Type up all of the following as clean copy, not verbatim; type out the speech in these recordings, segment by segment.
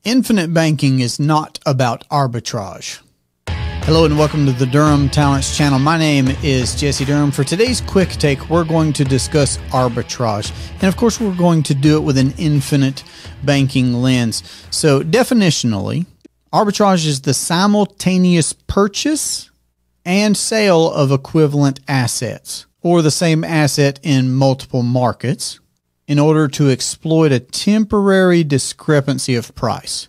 Infinite banking is not about arbitrage. Hello and welcome to the Durham Talents channel. My name is Jesse Durham. For today's quick take, we're going to discuss arbitrage. And of course, we're going to do it with an infinite banking lens. So definitionally, arbitrage is the simultaneous purchase and sale of equivalent assets or the same asset in multiple markets in order to exploit a temporary discrepancy of price.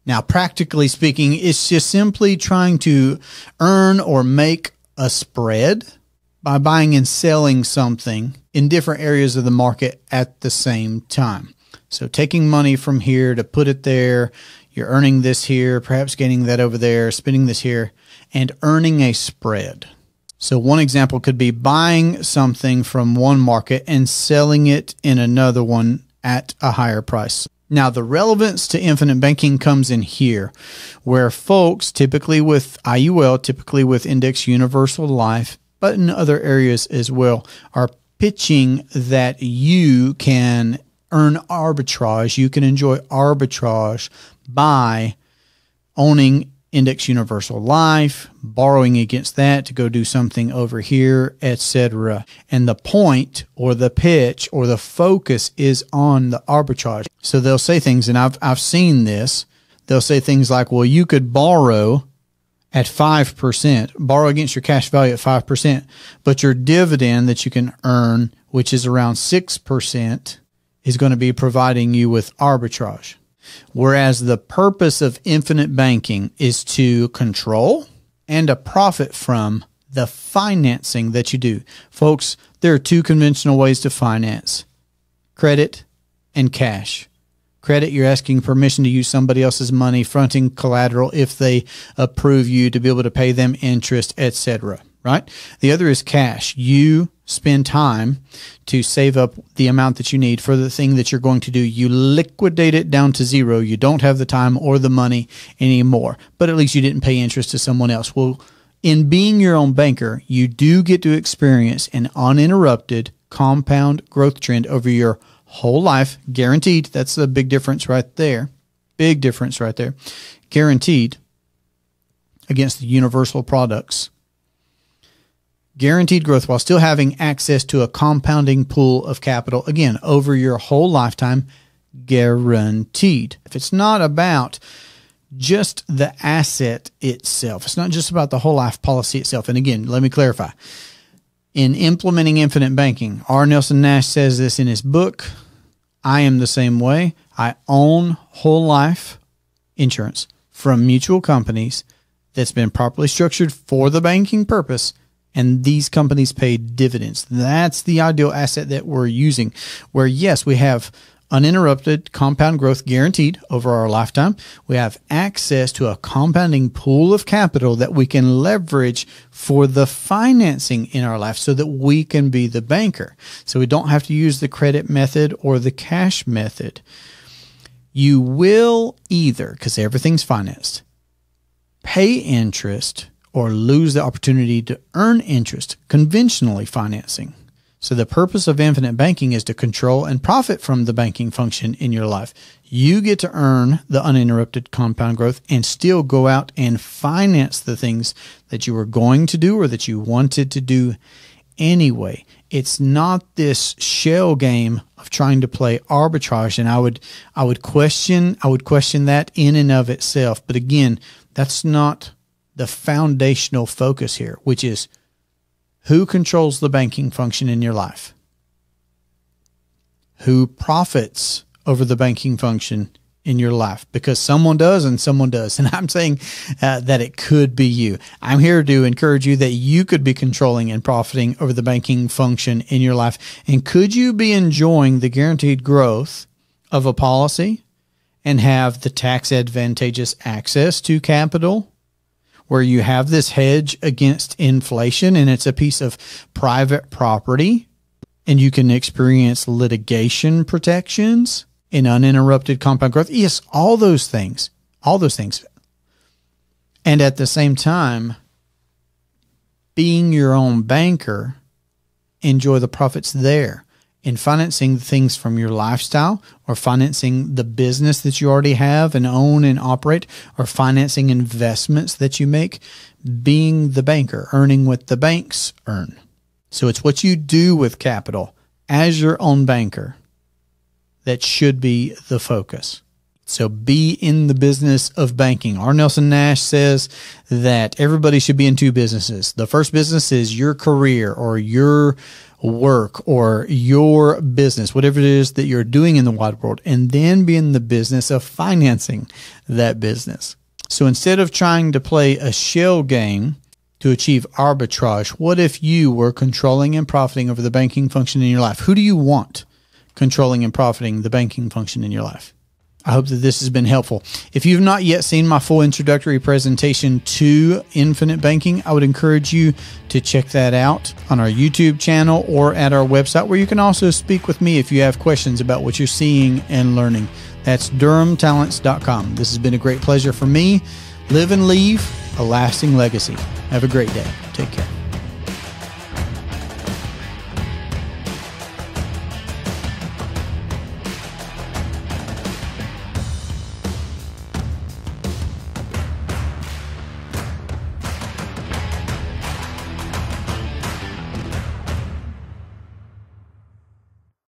Now, practically speaking, it's just simply trying to earn or make a spread by buying and selling something in different areas of the market at the same time. So taking money from here to put it there, you're earning this here, perhaps getting that over there, spending this here, and earning a spread. So one example could be buying something from one market and selling it in another one at a higher price. Now, the relevance to infinite banking comes in here, where folks, typically with IUL, typically with Index Universal Life, but in other areas as well, are pitching that you can earn arbitrage, you can enjoy arbitrage by owning Index Universal Life, borrowing against that to go do something over here, etc. And the point or the pitch or the focus is on the arbitrage. So they'll say things, and I've seen this. They'll say things like, well, you could borrow at 5%, borrow against your cash value at 5%, but your dividend that you can earn, which is around 6%, is going to be providing you with arbitrage. Whereas the purpose of infinite banking is to control and to profit from the financing that you do. Folks, there are two conventional ways to finance: credit and cash. Credit, you're asking permission to use somebody else's money, fronting collateral if they approve you to be able to pay them interest, etc. Right? The other is cash. You spend time to save up the amount that you need for the thing that you're going to do. You liquidate it down to zero. You don't have the time or the money anymore, but at least you didn't pay interest to someone else. Well, in being your own banker, you do get to experience an uninterrupted compound growth trend over your whole life, guaranteed. That's the big difference right there. Big difference right there. Guaranteed against the universal products. Guaranteed growth while still having access to a compounding pool of capital, again, over your whole lifetime, guaranteed. If it's not about just the asset itself, it's not just about the whole life policy itself. And again, let me clarify. In implementing infinite banking, R. Nelson Nash says this in his book. I am the same way. I own whole life insurance from mutual companies that's been properly structured for the banking purpose, and these companies pay dividends. That's the ideal asset that we're using, where, yes, we have uninterrupted compound growth guaranteed over our lifetime. We have access to a compounding pool of capital that we can leverage for the financing in our life so that we can be the banker. So we don't have to use the credit method or the cash method. You will either, because everything's financed, pay interest or lose the opportunity to earn interest, conventionally financing. So the purpose of infinite banking is to control and profit from the banking function in your life. You get to earn the uninterrupted compound growth and still go out and finance the things that you were going to do or that you wanted to do anyway. It's not this shell game of trying to play arbitrage, and I would question that in and of itself. But again, that's not the foundational focus here, which is who controls the banking function in your life? Who profits over the banking function in your life? Because someone does and someone does. And I'm saying that it could be you. I'm here to encourage you that you could be controlling and profiting over the banking function in your life. And could you be enjoying the guaranteed growth of a policy and have the tax advantageous access to capital, where you have this hedge against inflation and it's a piece of private property and you can experience litigation protections and uninterrupted compound growth? Yes, all those things. And at the same time, being your own banker, enjoy the profits there in financing things from your lifestyle, or financing the business that you already have and own and operate, or financing investments that you make, being the banker, earning what the banks earn. So it's what you do with capital as your own banker that should be the focus. So be in the business of banking. R. Nelson Nash says that everybody should be in two businesses. The first business is your career or your work or your business, whatever it is that you're doing in the wide world, and then be in the business of financing that business. So instead of trying to play a shell game to achieve arbitrage, what if you were controlling and profiting over the banking function in your life? Who do you want controlling and profiting the banking function in your life? I hope that this has been helpful. If you've not yet seen my full introductory presentation to infinite banking, I would encourage you to check that out on our YouTube channel or at our website, where you can also speak with me if you have questions about what you're seeing and learning. That's durhamtalents.com. This has been a great pleasure for me. Live and leave a lasting legacy. Have a great day. Take care.